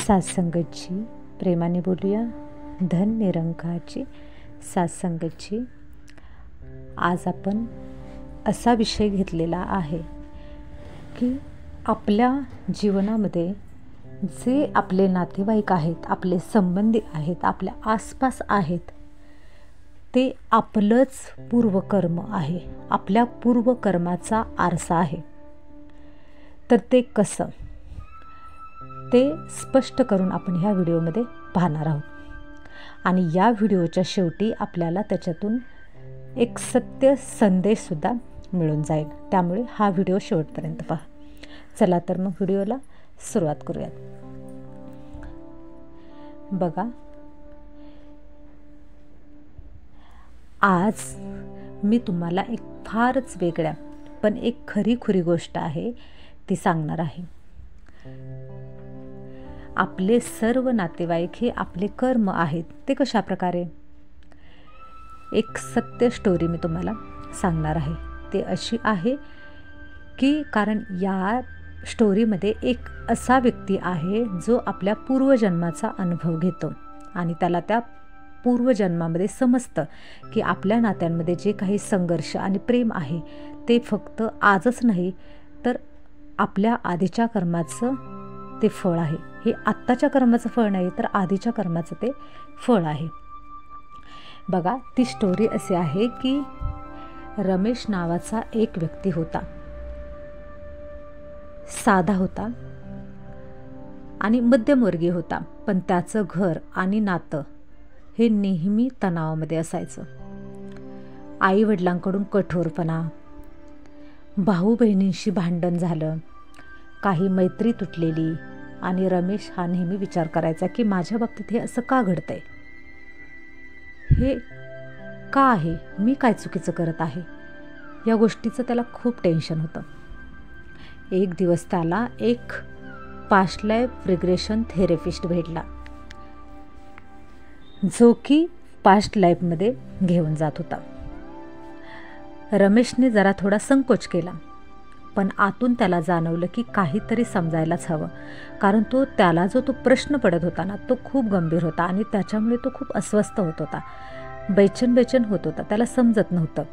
सात्संगतची प्रेमाने बोलूया. धन निरंकारची सात्संगतची. आज आपण असा विषय घेतलेला आहे की आपल्या जीवनामध्ये जे आपले नातेवाईक आहेत, आपले संबंधी आहेत, आपल्या आसपास आहेत, ते आपलंच पूर्वकर्म आहे, आपल्या पूर्वकर्माचा आरसा आहे. तर ते कसं, ते स्पष्ट करून आपण ह्या व्हिडिओमध्ये पाहणार आहोत. आणि या व्हिडिओच्या शेवटी आपल्याला त्याच्यातून एक सत्य संदेशसुद्धा मिळून जाईल. त्यामुळे हा व्हिडिओ शेवटपर्यंत पहा. चला तर मग व्हिडिओला सुरुवात करूयात. बघा, आज मी तुम्हाला एक फारच वेगळ्या पण एक खरी गोष्ट आहे ती सांगणार आहे. आपले सर्व नातेवाईक हे आपले कर्म आहेत. ते कशा प्रकारे? एक सत्य स्टोरी मी तुम्हाला सांगणार आहे. ते अशी आहे की कारण या स्टोरीमध्ये एक असा व्यक्ती आहे जो आपल्या पूर्वजन्माचा अनुभव घेतो आणि त्याला त्या पूर्वजन्मामध्ये समजतं की आपल्या नात्यांमध्ये जे काही संघर्ष आणि प्रेम आहे ते फक्त आजच नाही तर आपल्या आधीच्या कर्माचं ते फळ आहे. हे आत्ताच्या कर्माचं फळ नाही तर आधीच्या कर्माचं ते फळ आहे. बघा, ती स्टोरी अशी आहे की रमेश नावाचा एक व्यक्ती होता. साधा होता आणि मध्यमवर्गीय होता, पण त्याचं घर आणि नातं हे नेहमी तणावामध्ये असायचं. आई वडिलांकडून कठोरपणा, भाऊ बहिणींशी भांडण झालं, काही मैत्री तुटलेली आणि रमेश हा नेहमी विचार करायचा की माझ्या बाबतीत हे असं का घडतंय, हे का आहे, मी काय चुकीचं करत आहे, या गोष्टीचं त्याला खूप टेन्शन होतं. एक दिवस त्याला एक पास्ट लाईफ रिग्रेशन थेरपिस्ट भेटला जो की पास्ट लाईफमध्ये घेऊन जात होता. रमेशने जरा थोडा संकोच केला, पण आतून त्याला जाणवलं की काहीतरी समजायलाच हवं, कारण त्याला जो प्रश्न पडत होता ना तो खूप गंभीर होता आणि त्याच्यामुळे तो खूप अस्वस्थ होत होता, बेचैन होत होता. त्याला समजत नव्हतं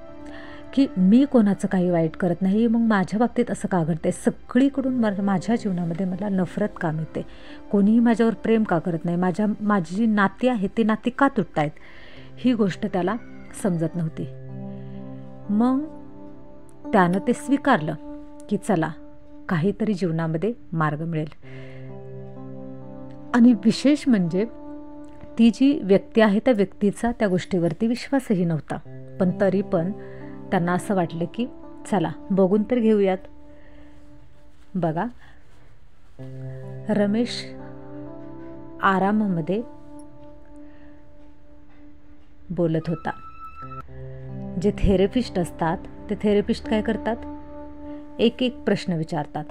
की मी कोणाचं काही वाईट करत नाही, मग माझ्या बाबतीत असं का घडतंय, सगळीकडून माझ्या जीवनामध्ये मला नफरत का मिळते, कोणीही माझ्यावर प्रेम का करत नाही, माझी जी नाती आहेत ती नाती का तुटत आहेत, ही गोष्ट त्याला समजत नव्हती. मग त्यानं ते स्वीकारलं की चला काहीतरी जीवनामध्ये मार्ग मिळेल. आणि विशेष म्हणजे ती जी व्यक्ती आहे त्या व्यक्तीचा त्या गोष्टीवरती विश्वासही नव्हता, पण तरी पण त्यांना असं वाटलं की चला बघून तर घेऊयात. बघा, रमेश आरामामध्ये बोलत होता. जे थेरपिस्ट असतात ते थेरपिस्ट काय करतात, एक प्रश्न विचारतात.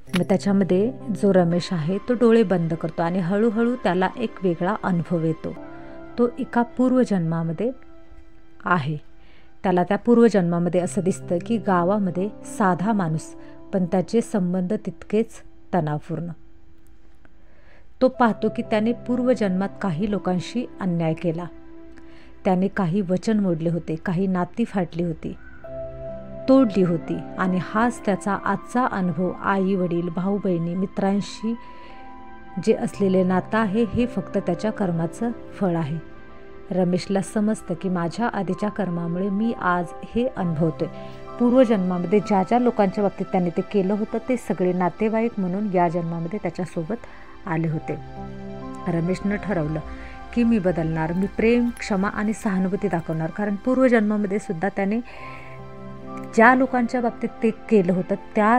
मग त्याच्यामध्ये जो रमेश आहे तो डोळे बंद करतो आणि हळूहळू त्याला एक वेगळा अनुभव येतो. तो एका पूर्वजन्मामध्ये आहे. त्याला त्या पूर्वजन्मामध्ये असं दिसतं की गावामध्ये साधा माणूस, पण त्याचे संबंध तितकेच तणावपूर्ण. तो पाहतो की त्याने पूर्वजन्मात काही लोकांशी अन्याय केला, त्याने काही वचन मोडले होते, काही नाती फाटली होती, तोडली होती, आणि हाच त्याचा आजचा अनुभव आई वडील, भाऊ बहिणी, मित्रांशी जे असलेले नातं आहे हे फक्त त्याच्या कर्माचं फळ आहे. रमेशला समजतं की माझ्या आधीच्या कर्मामुळे मी आज हे अनुभवतोय. पूर्वजन्मामध्ये ज्या लोकांच्या बाबतीत त्याने ते केलं होतं ते सगळे नातेवाईक म्हणून या जन्मामध्ये त्याच्यासोबत आले होते. रमेशनं ठरवलं की मी बदलणार, मी प्रेम, क्षमा आणि सहानुभूती दाखवणार, कारण पूर्वजन्मामध्ये सुद्धा त्याने ज्या लोकांच्या बाबतीत ते केलं होतं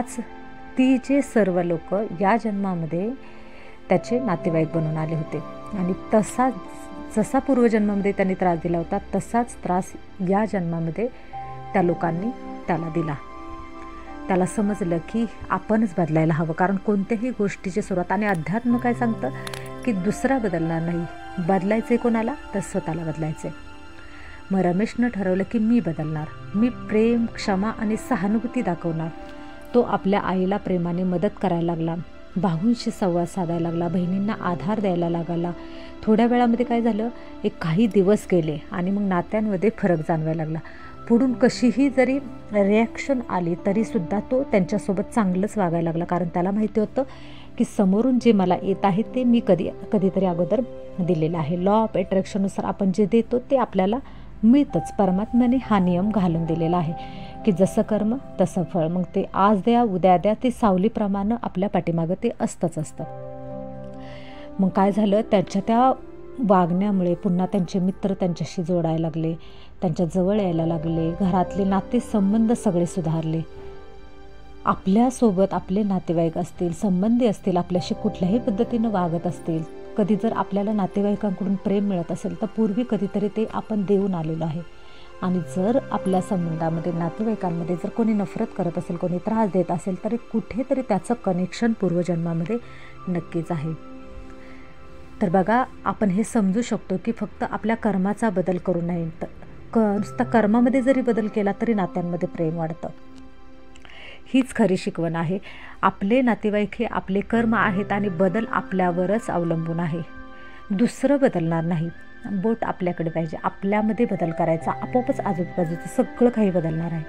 ती जे सर्व लोक या जन्मामध्ये त्याचे नातेवाईक बनून आले होते. आणि जसा पूर्वजन्मामध्ये त्यांनी त्रास दिला होता तसाच त्रास या जन्मामध्ये त्या लोकांनी त्याला दिला. त्याला समजलं की आपणच बदलायला हवं, कारण कोणत्याही गोष्टीची सुरुवात, आणि अध्यात्म काय सांगतं की दुसरा बदलणार नाही, बदलायचे कोणाला तर स्वतःला बदलायचे. मग रमेशनं ठरवलं की मी बदलणार, मी प्रेम, क्षमा आणि सहानुभूती दाखवणार. तो आपल्या आईला प्रेमाने मदत करायला लागला, भाऊंशी संवाद साधायला लागला, बहिणींना आधार द्यायला लागला. थोड्या वेळामध्ये काय झालं, काही दिवस गेले आणि मग नात्यांमध्ये फरक जाणवायला लागला. पुढून कशीही जरी रिॲक्शन आली तरीसुद्धा तो त्यांच्यासोबत चांगलंच वागायला लागला, कारण त्याला माहिती होतं की समोरून जे मला येत आहे ते मी कधीतरी अगोदर दिलेलं आहे. लॉ ऑफ अट्रॅक्शननुसार आपण जे देतो ते आपल्याला मिळतंच. परमात्म्याने हा नियम घालून दिलेला आहे की जसं कर्म तसं फळ. मग ते आज द्या उद्या द्या, ते सावलीप्रमाणे आपल्या पाठीमागं ते असतं. मग काय झालं, त्यांच्या त्या वागण्यामुळे पुन्हा त्यांचे मित्र त्यांच्याशी जोडायला लागले, त्यांच्या जवळ यायला लागले, घरातले नातेसंबंध सगळे सुधारले. आपल्यासोबत आपले नातेवाईक असतील, संबंधी असतील, आपल्याशी कुठल्याही पद्धतीनं वागत असतील, कधी जर आपल्याला नातेवाईकांकडून प्रेम मिळत असेल तर पूर्वी कधीतरी ते आपण देऊन आलेलो आहे. आणि जर आपल्या संबंधामध्ये नातेवाईकांमध्ये जर कोणी नफरत करत असेल, कोणी त्रास देत असेल, तर कुठेतरी त्याचं कनेक्शन पूर्वजन्मामध्ये नक्कीच आहे. तर बघा, आपण हे समजू शकतो की फक्त आपल्या कर्माचा बदल करू नये, नुसता कर्मामध्ये जरी बदल केला तरी नात्यांमध्ये प्रेम वाढतं. हीच खरी शिकवण आहे. आपले नातेवाईक हे आपले कर्म आहेत आणि बदल आपल्यावरच अवलंबून आहे. दुसरं बदलणार नाही. बोट आपल्याकडे पाहिजे, आपल्यामध्ये बदल करायचा, आपोआपच आजूबाजूचं सगळं काही बदलणार आहे.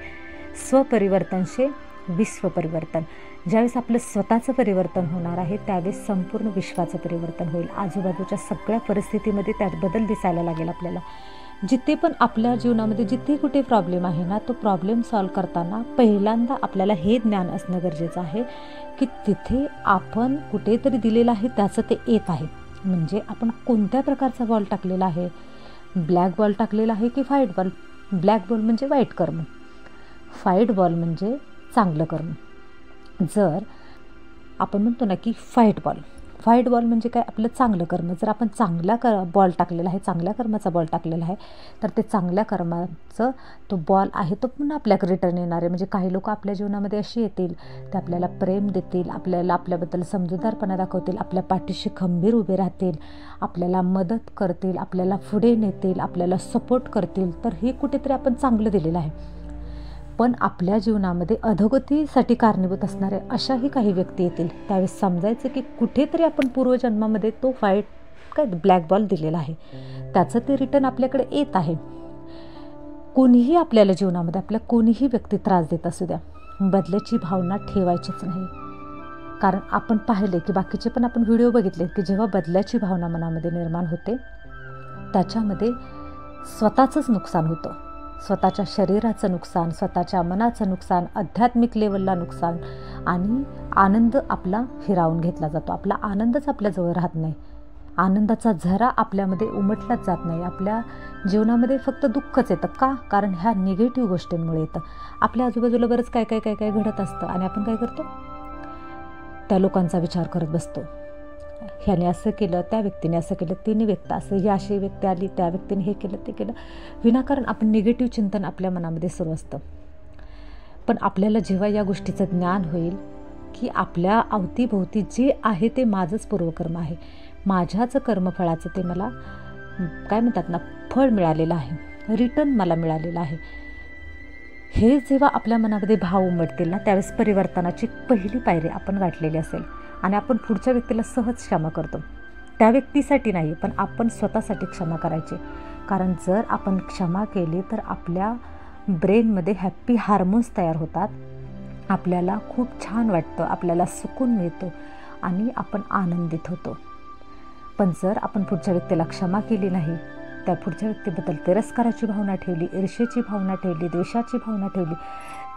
स्वपरिवर्तनशे विश्व परिवर्तन. ज्यावेळेस आपलं स्वतःचं परिवर्तन होणार आहे त्यावेळेस संपूर्ण विश्वाचं परिवर्तन होईल. आजूबाजूच्या सगळ्या परिस्थितीमध्ये त्यात बदल दिसायला लागेल आपल्याला. जिथे पण आपल्या जीवनामध्ये जिथे कुठे प्रॉब्लेम आहे ना, तो प्रॉब्लेम सॉल्व करताना पहिल्यांदा आपल्याला हे ज्ञान असणं गरजेचं आहे की तिथे आपण कुठेतरी दिलेलं आहे त्याचं ते येत आहे. म्हणजे आपण कोणत्या प्रकारचा बॉल टाकलेला आहे, ब्लॅक बॉल टाकलेला आहे की व्हाईट बॉल. ब्लॅक बॉल म्हणजे वाईट कर्म, व्हाईट बॉल म्हणजे चांगलं कर्म. जर आपण म्हणतो ना की व्हाईट बॉल म्हणजे काय, आपलं चांगलं कर्म. जर आपण चांगला बॉल टाकलेला आहे, चांगल्या कर्माचा बॉल टाकलेला आहे, तर ते चांगल्या कर्माचं तो बॉल आहे तो पुन्हा आपल्याकडे रिटर्न येणार आहे. म्हणजे काही लोक आपल्या जीवनामध्ये अशी येतील, ते आपल्याला प्रेम देतील, आपल्याबद्दल समजूतदारपणा दाखवतील, आपल्या पाठीशी खंबीर उभे राहतील, आपल्याला मदत करतील, आपल्याला पुढे नेतील, आपल्याला सपोर्ट करतील. तर हे कुठेतरी आपण चांगलं दिलेलं आहे. पण आपल्या जीवनामध्ये अधोगतीसाठी कारणीभूत असणारे अशाही काही व्यक्ती येतील. त्यावेळेस समजायचं की कुठेतरी आपण पूर्वजन्मामध्ये तो ब्लॅक बॉल दिलेला आहे, त्याचं ते रिटर्न आपल्याकडे येत आहे. कोणीही आपल्याला जीवनामध्ये आपल्या कोणीही व्यक्ती त्रास देत असू द्या, बदल्याची भावना ठेवायचीच नाही. कारण आपण पाहिले की बाकीचे पण आपण व्हिडिओ बघितले की जेव्हा बदल्याची भावना मनामध्ये निर्माण होते त्याच्यामध्ये स्वतःचंच नुकसान होतं. स्वतःच्या शरीराचं नुकसान, स्वतःच्या मनाचं नुकसान, आध्यात्मिक लेवलला नुकसान आणि आनंद आपला हिरावून घेतला जातो. आपला आनंदच आपल्याजवळ राहत नाही, आनंदाचा झरा आपल्यामध्ये उमटलाच जात नाही. आपल्या जीवनामध्ये फक्त दुःखच येतं. का? कारण ह्या निगेटिव्ह गोष्टींमुळे येतं. आपल्या आजूबाजूला बरंच काय घडत असतं आणि आपण काय करतो, त्या लोकांचा विचार करत बसतो. ह्याने असं केलं, त्या व्यक्तीने असं केलं, तिने व्यक्ती असं, ही अशी व्यक्ती आली, त्या व्यक्तीने हे केलं ते केलं. विनाकारण आपण निगेटिव्ह चिंतन आपल्या मनामध्ये सुरू असतं. पण आपल्याला जेव्हा या गोष्टीचं ज्ञान होईल की आपल्या अवतीभोवती जे आहे ते माझंच पूर्वकर्म आहे, माझ्याच कर्मफळाचं ते मला काय म्हणतात ना फळ मिळालेलं आहे, रिटर्न मला मिळालेलं आहे, हे जेव्हा आपल्या मनामध्ये भाव उमटतील ना त्यावेळेस परिवर्तनाची पहिली पायरी आपण गाठलेली असेल आणि आपण पुढच्या व्यक्तीला सहज क्षमा करतो. त्या व्यक्तीसाठी नाही पण आपण स्वतःसाठी क्षमा करायची. कारण जर आपण क्षमा केली तर आपल्या ब्रेनमध्ये हॅप्पी हार्मोन्स तयार होतात, आपल्याला खूप छान वाटतं, आपल्याला सुकून मिळतो आणि आपण आनंदित होतो. पण जर आपण पुढच्या व्यक्तीला क्षमा केली नाही, त्या पुढच्या व्यक्तीबद्दल तिरस्काराची भावना ठेवली, ईर्ष्येची भावना ठेवली, द्वेषाची भावना ठेवली,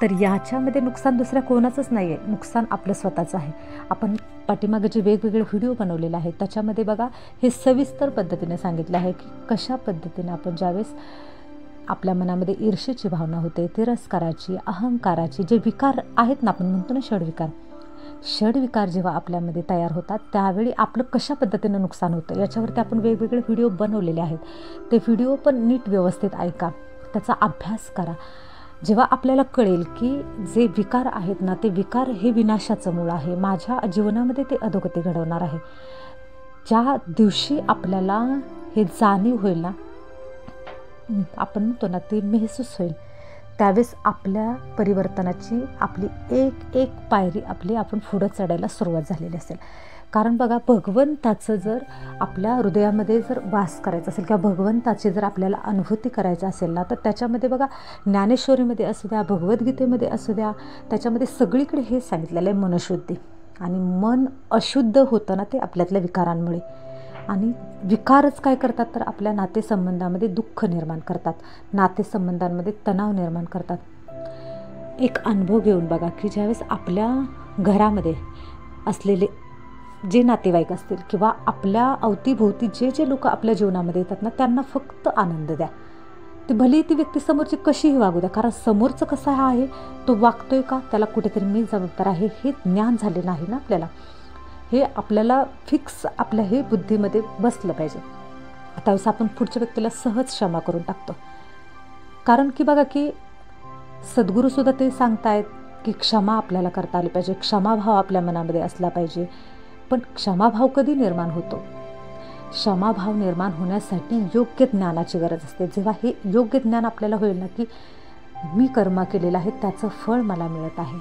तर याच्यामध्ये नुकसान दुसऱ्या कोणाचंच नाही आहे, नुकसान आपलं स्वतःचं आहे. आपण पाठीमागे जे वेगवेगळे व्हिडिओ बनवलेले आहेत त्याच्यामध्ये बघा हे सविस्तर पद्धतीने सांगितलं आहे की कशा पद्धतीने आपण ज्यावेळेस आपल्या मनामध्ये ईर्ष्येची भावना होते, तिरस्काराची, अहंकाराची, जे विकार आहेत ना, आपण म्हणतो ना षडविकार जेव्हा आपल्यामध्ये तयार होतात त्यावेळी आपलं कशा पद्धतीनं नुकसान होतं याच्यावरती आपण वेगवेगळे व्हिडिओ बनवलेले आहेत. ते व्हिडिओ पण नीट व्यवस्थित ऐका, त्याचा अभ्यास करा. जेव्हा आपल्याला कळेल की जे विकार आहेत ना ते विकार हे विनाशाचं मूळ आहे, माझ्या जीवनामध्ये ते अधोगती घडवणार आहे, ज्या दिवशी आपल्याला हे जाणीव होईल ना, आपण म्हणतो ना ते महसूस होईल, त्यावेळेस आपल्या परिवर्तनाची आपली एक एक पायरी आपण पुढं चढायला सुरुवात झालेली असेल. कारण बघा, भगवंताचं जर आपल्या हृदयामध्ये जर वास करायचा असेल किंवा भगवंताची जर आपल्याला अनुभूती करायची असेल ना, तर त्याच्यामध्ये बघा, ज्ञानेश्वरीमध्ये असू द्या, भगवद्गीतेमध्ये असू द्या, त्याच्यामध्ये सगळीकडे हे सांगितलेलं आहे, मनशुद्धी. आणि मन अशुद्ध होतं ना ते आपल्यातल्या विकारांमुळे. आणि विकारच काय करतात, तर आपल्या नातेसंबंधामध्ये दुःख निर्माण करतात, नातेसंबंधांमध्ये तणाव निर्माण करतात. एक अनुभव घेऊन बघा की ज्यावेळेस आपल्या घरामध्ये असलेले जे नातेवाईक असतील किंवा आपल्या अवतीभोवती जे जे लोक आपल्या जीवनामध्ये येतात ना, त्यांना फक्त आनंद द्या. ती भली ती व्यक्ती समोरची कशीही वागू द्या, कारण समोरचं कसं आहे, तो वागतोय का, त्याला कुठेतरी मी जबाबदार आहे हे ज्ञान झाले नाही ना आपल्याला. हे आपल्याला फिक्स आपल्या हे बुद्धीमध्ये बसलं पाहिजे. त्यावेळेस आपण पुढच्या व्यक्तीला सहज क्षमा करून टाकतो. कारण की बघा की सद्गुरूसुद्धा ते सांगतायत की क्षमा आपल्याला करता आली पाहिजे, क्षमाभाव आपल्या मनामध्ये असला पाहिजे. पण क्षमाभाव कधी निर्माण होतो? क्षमाभाव निर्माण होण्यासाठी योग्य ज्ञानाची गरज असते. जेव्हा हे योग्य ज्ञान आपल्याला होईल ना, की मी कर्म केलेलं आहे त्याचं फळ मला मिळत आहे,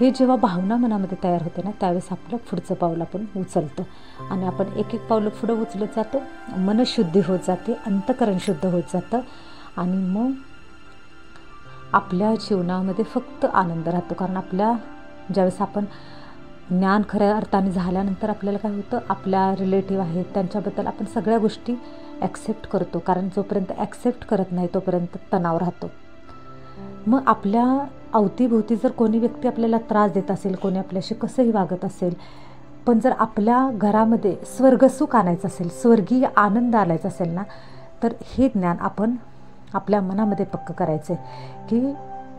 हे जेव्हा भावना मनामध्ये तयार होते ना, त्यावेळेस आपलं पुढचं पाऊल आपण उचलतो. आणि आपण एक एक पाऊलं पुढं उचलत जातो, मनशुद्धी होत जाते, अंतःकरण शुद्ध होत जातं. आणि मग आपल्या जीवनामध्ये फक्त आनंद राहतो. कारण आपल्या ज्यावेळेस आपण ज्ञान खऱ्या अर्थाने झाल्यानंतर आपल्याला काय होतं, आपल्या रिलेटिव्ह आहेत त्यांच्याबद्दल आपण सगळ्या गोष्टी ॲक्सेप्ट करतो. कारण जोपर्यंत ॲक्सेप्ट करत नाही तोपर्यंत तणाव राहतो. मग आपल्या अवतीभोवती जर कोणी व्यक्ती आपल्याला त्रास देत असेल, कोणी आपल्याशी कसंही वागत असेल, पण जर आपल्या घरामध्ये स्वर्गसुख आणायचं असेल, स्वर्गीय आनंद आणायचा असेल ना, तर हे ज्ञान आपण आपल्या मनामध्ये पक्क करायचं आहे की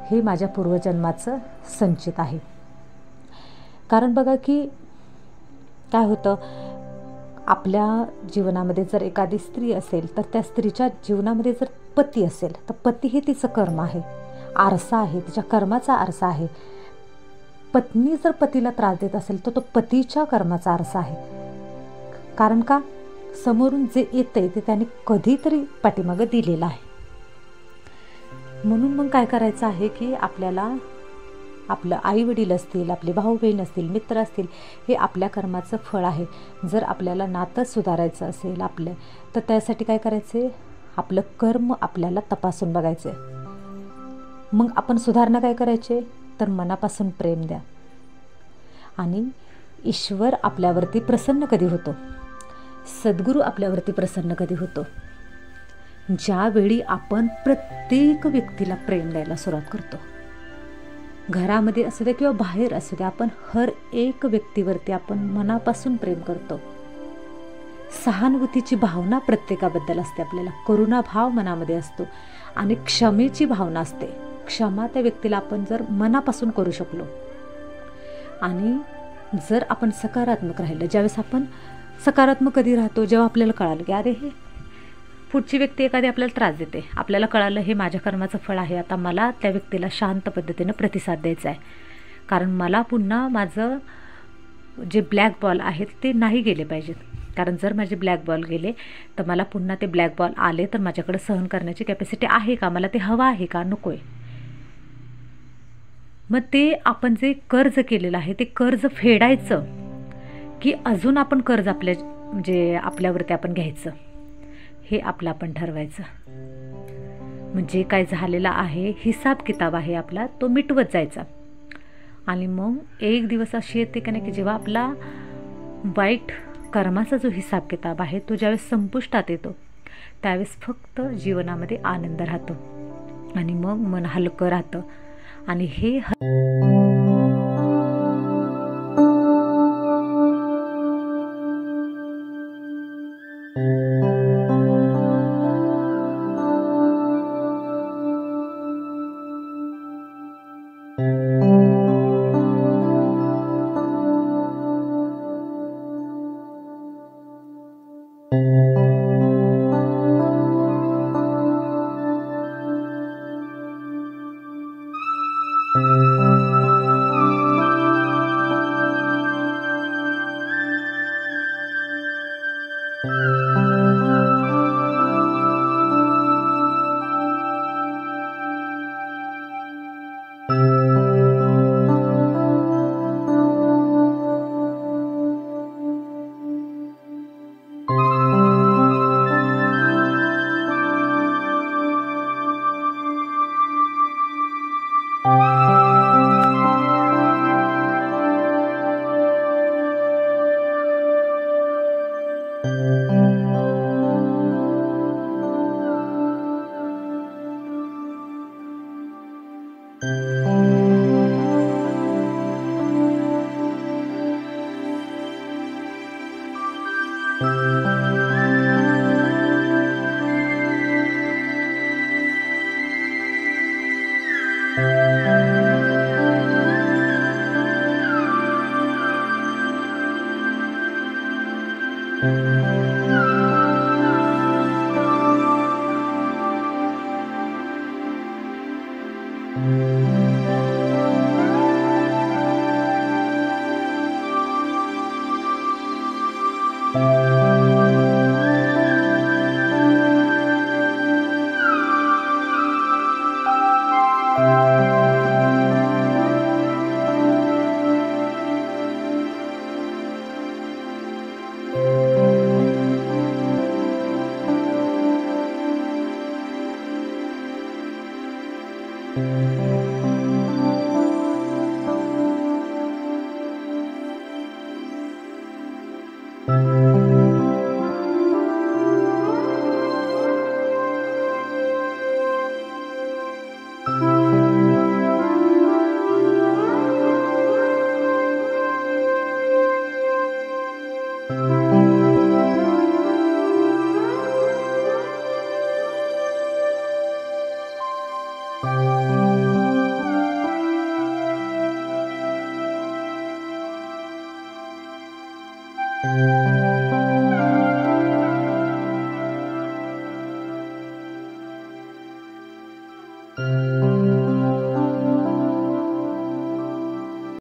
हे माझ्या पूर्वजन्माचं संचित आहे. कारण बघा की काय होतं, आपल्या जीवनामध्ये जर एखादी स्त्री असेल तर त्या स्त्रीच्या जीवनामध्ये जर पती असेल तर पती हे तिचं कर्म आहे, आरसा आहे, तिच्या कर्माचा आरसा आहे. पत्नी जर पतीला त्रास देत असेल तर तो पतीच्या कर्माचा आरसा आहे. कारण का, समोरून जे येतंय ते त्याने कधीतरी पाठीमागं दिलेलं आहे. म्हणून मग काय करायचं आहे की आपल्याला आपलं आईवडील असतील, आपले भाऊ बहीण असतील, मित्र असतील, हे आपल्या कर्माचं फळ आहे. जर आपल्याला नातं सुधारायचं असेल आपलं, तर त्यासाठी काय करायचे, आपलं कर्म आपल्याला तपासून बघायचे. मग आपण सुधारणा काय करायचे, तर मनापासून प्रेम द्या. आणि ईश्वर आपल्यावरती प्रसन्न कधी होतो, सद्गुरू आपल्यावरती प्रसन्न कधी होतो, ज्यावेळी आपण प्रत्येक व्यक्तीला प्रेम द्यायला सुरुवात करतो. घरामध्ये असू द्या किंवा बाहेर असू द्या, आपण हर एक व्यक्तीवरती आपण मनापासून प्रेम करतो. सहानुभूतीची भावना प्रत्येकाबद्दल असते, आपल्याला करुणाभाव मनामध्ये असतो. आणि क्षमेची भावना असते. क्षमा त्या व्यक्तीला आपण जर मनापासून करू शकलो आणि जर आपण सकारात्मक राहिलं, ज्यावेळेस आपण सकारात्मक कधी राहतो, जेव्हा आपल्याला कळालं की अरे हे पुढची व्यक्ती एखादी आपल्याला त्रास देते, आपल्याला कळालं हे माझ्या कर्माचं फळ आहे, आता मला त्या व्यक्तीला शांत पद्धतीनं प्रतिसाद द्यायचा आहे. कारण मला पुन्हा माझं जे ब्लॅक बॉल आहेत ते नाही गेले पाहिजेत. कारण जर माझे ब्लॅक बॉल गेले तर मला पुन्हा ते ब्लॅक बॉल आले तर माझ्याकडे सहन करण्याची कॅपॅसिटी आहे का, मला ते हवं आहे का, नको आहे. मग ते आपण जे कर्ज केलेलं आहे ते कर्ज फेडायचं की अजून आपण कर्ज आपल्यावरती आपण घ्यायचं, हे आपलं आपण ठरवायचं. म्हणजे काय झालेला आहे, हिसाब किताब आहे आपला, तो मिटवत जायचा. आणि मग एक दिवस अशी येते का नाही की जेव्हा आपला वाईट कर्माचा जो हिसाब किताब आहे तो ज्यावेळेस संपुष्टात येतो, त्यावेळेस फक्त जीवनामध्ये आनंद राहतो आणि मग मन हलकं राहतं. आणि हे